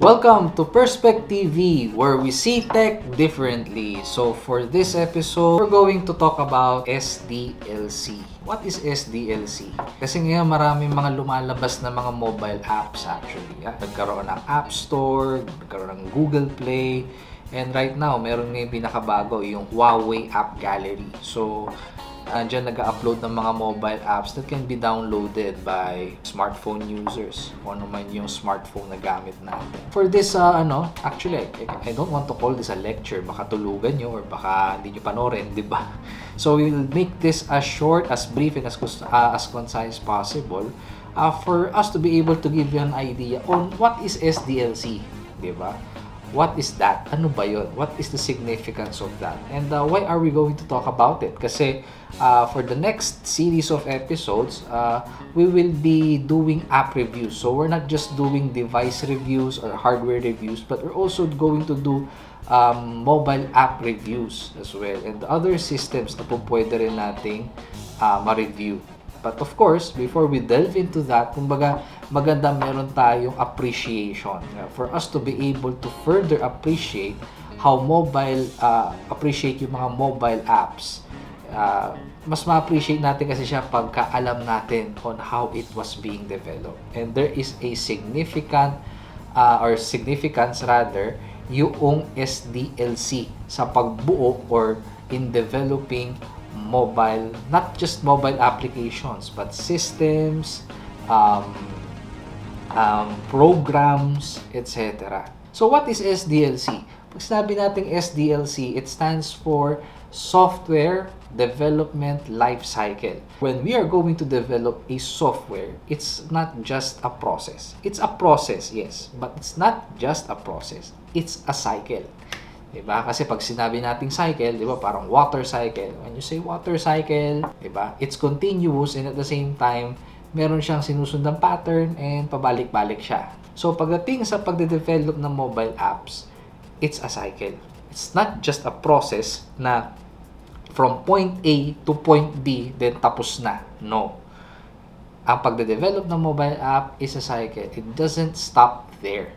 Welcome to PerspecTV, where we see tech differently. So for this episode, we're going to talk about SDLC. What is SDLC? Kasi ngayon maraming mga lumalabas na mga mobile apps actually. Nagkaroon ng App Store, nagkaroon ng Google Play, and right now, meron nga yung pinakabago, yung Huawei App Gallery. So, dyan nag-upload ng mga mobile apps that can be downloaded by smartphone users o ano man yung smartphone na gamit natin. For this, actually, I don't want to call this a lecture. Baka tulugan nyo or baka hindi nyo panoorin, di ba? So, we will make this as short, as brief, and as concise as possible for us to be able to give you an idea on what is SDLC, di ba? What is that? Ano ba yun? What is the significance of that? And why are we going to talk about it? Kasi for the next series of episodes, we will be doing app reviews. So we're not just doing device reviews or hardware reviews, but we're also going to do mobile app reviews as well. And the other systems na po pwede rin nating ma-review. But of course, before we delve into that, kumbaga maganda meron tayong appreciation for us to be able to further appreciate how appreciate yung mga mobile apps. Mas ma-appreciate natin kasi siya pagka alam natin on how it was being developed. And there is a significance rather yung SDLC sa pagbuo or in developing mobile, not just mobile applications, but systems, programs, etc. So what is SDLC? Pag sinabi natin SDLC, it stands for Softwar Development Lifecycle. When we are going to develop a software, it's not just a process. It's a process, yes, but it's not just a process. It's a cycle. Diba? Kasi pag sinabi nating cycle, diba, parang water cycle. When you say water cycle, diba, it's continuous and at the same time, meron siyang sinusundang pattern and pabalik-balik siya. So pagdating sa pagde-develop ng mobile apps, it's a cycle. It's not just a process na from point A to point B, then tapos na. No. Ang pagde-develop ng mobile app is a cycle. It doesn't stop there.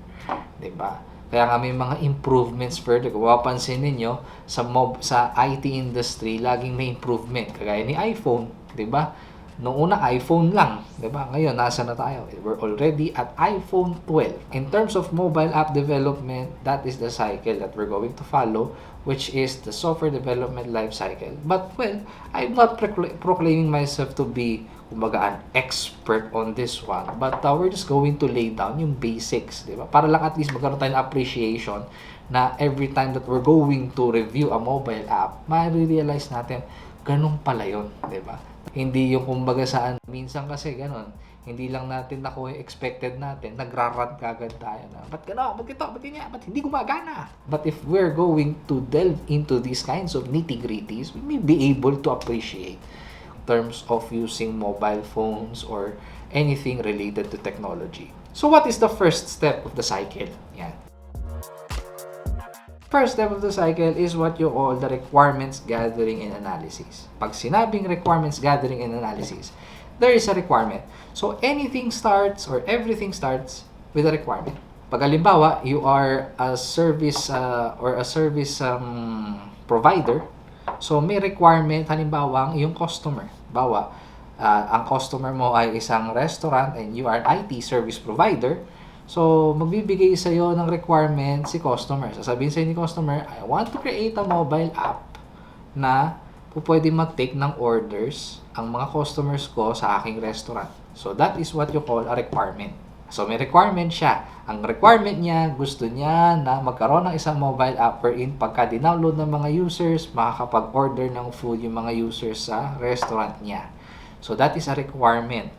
Diba? Kaya nga may mga improvements further. Kung mapapansin ninyo, sa IT industry, laging may improvement. Kagaya ni iPhone, di ba? Noong una, iPhone lang. Di ba? Ngayon, nasa na tayo? We're already at iPhone 12. In terms of mobile app development, that is the cycle that we're going to follow, which is the software development life cycle. But, well, I'm not proclaiming myself to be kumbaga an expert on this one, but we're just going to lay down yung basics, di ba? Para lang at least magkaroon tayo ng appreciation na every time that we're going to review a mobile app, ma-realize natin, ganun pala yun, di ba? Hindi yung kumbaga saan, minsan kasi ganun, hindi lang natin nakuha yung expected natin, nagrarant kagad tayo na, ba't gano'n, ba't ito, ba't ganyan, ba't hindi gumagana? But if we're going to delve into these kinds of nitty-gritties, we may be able to appreciate terms of using mobile phones or anything related to technology. So what is the first step of the cycle? Yan. First step of the cycle is what you call the requirements gathering and analysis. Pag sinabing requirements gathering and analysis, there is a requirement. So anything starts or everything starts with a requirement. Pag halimbawa, you are a service provider, so may requirement halimbawa yung customer. Bawa, ang customer mo ay isang restaurant and you are an IT service provider. So, magbibigay sa iyo ng requirement si customer. Sasabihin sa ni customer, I want to create a mobile app na pwede mag-take ng orders ang mga customers ko sa aking restaurant. So, that is what you call a requirement. So, may requirement siya. Ang requirement niya, gusto niya na magkaroon ng isang mobile app wherein pagka dinownload ng mga users, makakapag-order ng food yung mga users sa restaurant niya. So, that is a requirement.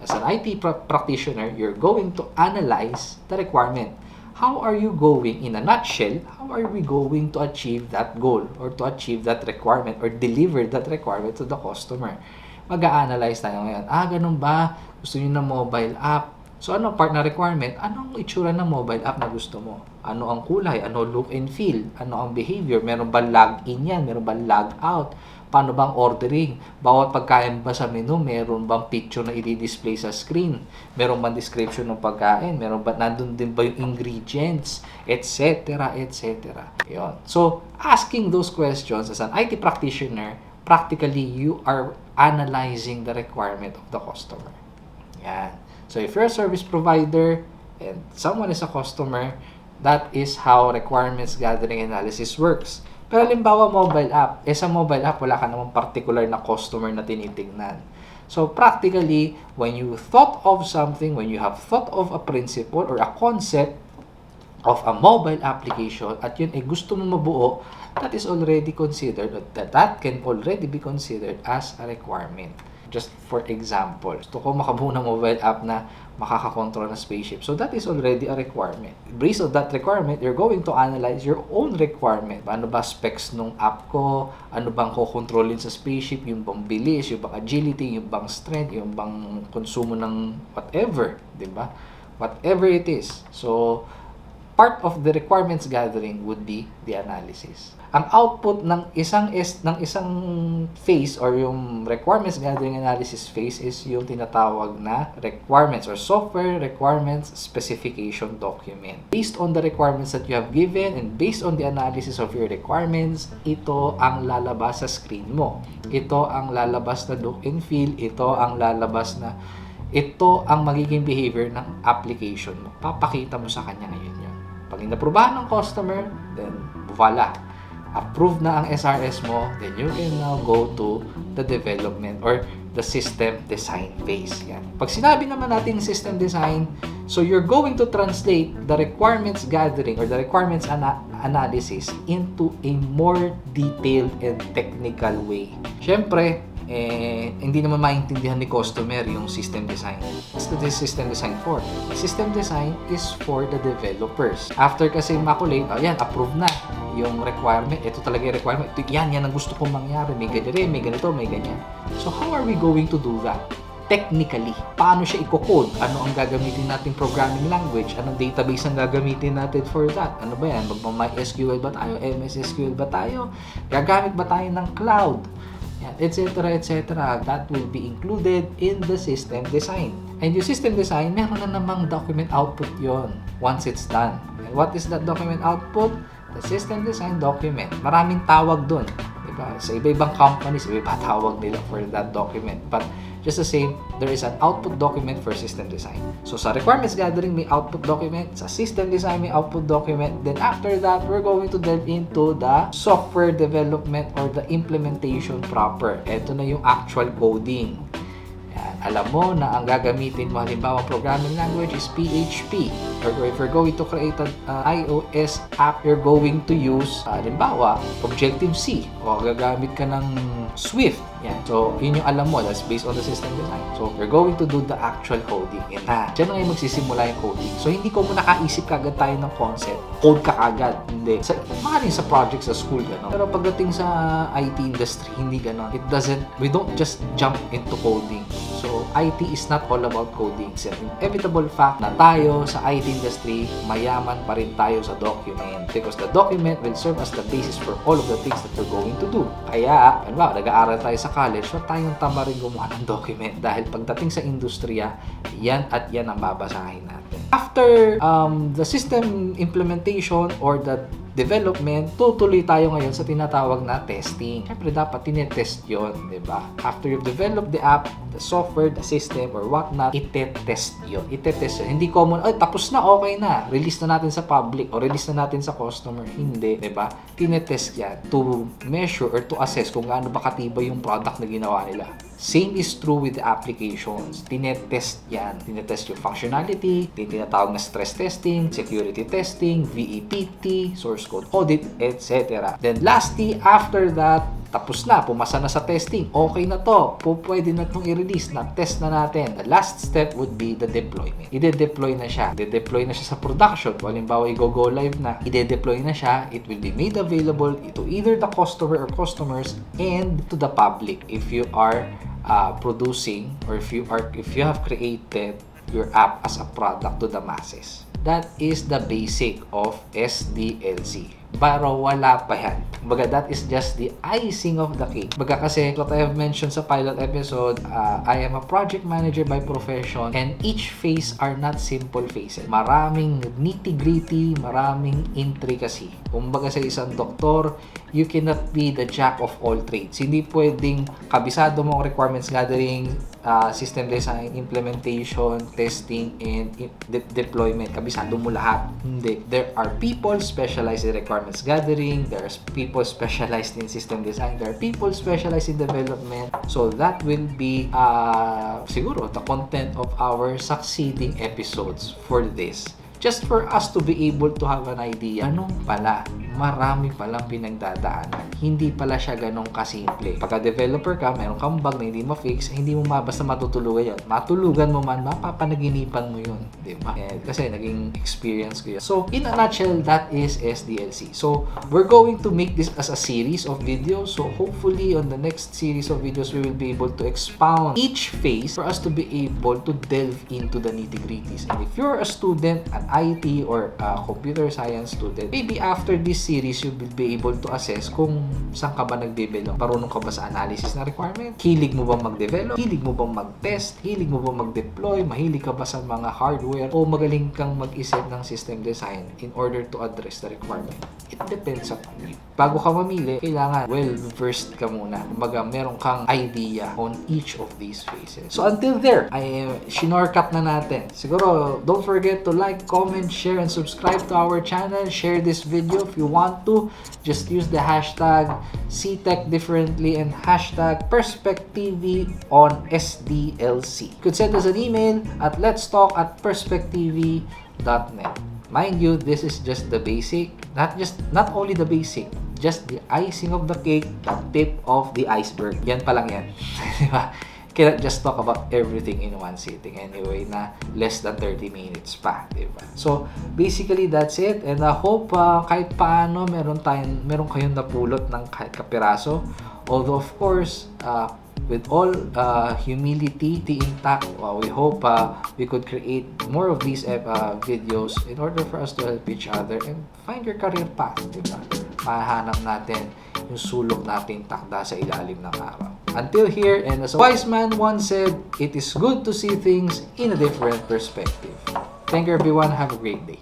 As an IT practitioner, you're going to analyze the requirement. How are you going, in a nutshell, how are we going to achieve that goal or to achieve that requirement or deliver that requirement to the customer? Mag-a-analyze tayo ngayon. Ganun ba? Gusto niyo ng mobile app? So, ano part na requirement? Anong itsura ng mobile app na gusto mo? Ano ang kulay? Ano look and feel? Ano ang behavior? Meron ba log-in yan? Meron ba log-out? Paano bang ordering? Bawat pagkain ba sa menu, meron bang picture na i-display sa screen? Meron bang description ng pagkain? Meron ba, nandun din ba yung ingredients? Etc. etc. Yun. So, asking those questions as an IT practitioner, practically, you are analyzing the requirement of the customer. Yan. So, if you're a service provider and someone is a customer, that is how requirements gathering analysis works. Pero halimbawa mobile app, sa mobile app wala ka namang particular na customer na tinitingnan. So practically, when you thought of something, when you have thought of a principle or a concept of a mobile application at yun ay gusto mo mabuo, that is already considered, that can already be considered as a requirement. Just for example, gusto ko makabuo ng mobile app na makakakontrol ng spaceship. So that is already a requirement. Based on that requirement, you're going to analyze your own requirement. Ano ba specs nung app ko? Ano bang kukontrolin sa spaceship? Yung bang bilis, yung bang agility, yung bang strength, yung bang konsumo ng whatever, di ba? Whatever it is. So, part of the requirements gathering would be the analysis. Ang output ng isang phase or yung requirements gathering analysis phase is yung tinatawag na requirements or software requirements specification document. Based on the requirements that you have given and based on the analysis of your requirements, ito ang lalabas sa screen mo. Ito ang lalabas na look and feel. Ito ang magiging behavior ng application mo. Papakita mo sa kanya ngayon yun. Pag inaprubahan ng customer, then voila. Approved na ang SRS mo, then you can now go to the development or the system design phase. Yan. Pag sinabi naman natin system design, so you're going to translate the requirements gathering or the requirements analysis into a more detailed and technical way. Siyempre, hindi naman maintindihan ni customer yung system design. What's the system design for? System design is for the developers. After kasi makulate, ayan, approve na yung requirement. Ito talaga yung requirement. Yan ang gusto kong mangyari. May ganyan, may ganito, may ganyan. So, how are we going to do that? Technically, paano siya i-code? Ano ang gagamitin nating programming language? Anong database ang gagamitin natin for that? Ano ba yan? Mag-MySQL ba tayo? MS SQL ba tayo? Gagamit ba tayo ng cloud? Etc. That will be included in the system design. And yung system design, meron na namang document output yon once it's done. And what is that document output? The system design document. Maraming tawag dun. Diba? Sa iba-ibang companies, iba-iba tawag nila for that document. But just the same, there is an output document for system design. So sa requirements gathering, may output document. Sa system design, may output document. Then after that, we're going to delve into the software development or the implementation proper. Ito na yung actual coding. Yan. Alam mo na ang gagamitin mo, halimbawa, programming language is PHP. Or if you're going to create an iOS app, you're going to use, halimbawa, Objective-C. O gagamit ka ng Swift. Yan. So, yun yung alam mo. That's based on the system design. So, you're going to do the actual coding. Yan na. Diyan na ngayon magsisimula yung coding. So, hindi ko muna kaisip kagad tayo ng concept. Code ka kagad. Hindi. Maaaring sa project sa school, gano'n. Pero pagdating sa IT industry, hindi gano'n. We don't just jump into coding. So, IT is not all about coding. It's an inevitable fact na tayo sa IT industry, mayaman pa rin tayo sa document. Because the document will serve as the basis for all of the things that we're going to do. Kaya, nag-aaral tayo sa college, so tayong tama rin gumawa ng document. Dahil pagdating sa industriya, yan at yan ang babasahin natin. After the system implementation or the development, tutuloy tayo ngayon sa tinatawag na testing. Siyempre, dapat tinetest yun, di ba? After you've developed the app, the software, the system, or whatnot, itetest yun. Itetest yun. Hindi common, tapos na, okay na. Release na natin sa public o release na natin sa customer. Hindi, di ba? Tinetest yan to measure or to assess kung gaano ba katibay yung product na ginawa nila. Same is true with the applications. Tinetest yan. Tinetest yung functionality, tinatawag na stress testing, security testing, VEPT, source code audit, etc. Then lastly, after that, tapos na, pumasa na sa testing, okay na to, pwede na itong i-release, na-test na natin. The last step would be the deployment. Ide-deploy na siya. Ide-deploy na siya sa production. Halimbawa, i-go live na, ide-deploy na siya. It will be made available to either the customer or customers and to the public if you are producing or if you have created your app as a product to the masses. that is the basic of SDLC. Pero wala pa yan. Kumbaga, that is just the icing of the cake. Kumbaga kasi, what I have mentioned sa pilot episode, I am a project manager by profession and each phase are not simple phases. Maraming nitty-gritty, maraming intricacy. Kumbaga sa isang doktor, you cannot be the jack of all trades. Hindi pwedeng kabisado mo ang requirements gathering, system design, implementation, testing, and deployment. Kabisado mo lahat. Hindi. There are people specialized in requirements gathering. There are people specialized in system design. There are people specialized in development. So that will be siguro the content of our succeeding episodes for this. Just for us to be able to have an idea, anong pala, marami palang pinagdadaanan. Hindi pala siya ganong kasimple. Pagka developer ka, meron kang bug na hindi ma-fix, hindi mo basta matutulugan yun. Matulugan mo man, mapapanaginipan mo yun. Diba? Kasi naging experience ko yun. So, in a nutshell, that is SDLC. So, we're going to make this as a series of videos. So, hopefully, on the next series of videos, we will be able to expound each phase for us to be able to delve into the nitty-gritties. And if you're a student, an IT or computer science student, maybe after this series, you will be able to assess kung saan ka ba nagbe-belong. Marunong ka ba sa analysis na requirement? Hilig mo bang mag-develop? Hilig mo bang mag-test? Hilig mo bang mag-deploy? Mahilig ka ba sa mga hardware? O magaling kang mag-isip ng system design in order to address the requirement? It depends upon you. Bago ka mamili, kailangan well-versed ka muna. Kumbaga, meron kang idea on each of these phases. So until there, shinorkat na natin. Siguro, don't forget to like, comment, share, and subscribe to our channel. Share this video if you want to. Just use the hashtag #CTechDifferently and hashtag PerspecTV on SDLC. You could send us an email at letstalk@perspectv.net. Mind you, this is just the basic, not only the basic, just the icing of the cake, the tip of the iceberg. Yan pa lang yan. Diba? Cannot just talk about everything in one sitting anyway na less than 30 minutes pa, diba? So, basically, that's it. And I hope kahit paano meron kayong napulot ng kahit kapiraso. Although, of course, with all humility intact, we hope we could create more of these videos in order for us to help each other and find your career path, diba? Mahanap natin yung sulok natin takda sa ilalim ng araw. Until here, and as a wise man once said, it is good to see things in a different perspective. Thank you everyone. Have a great day.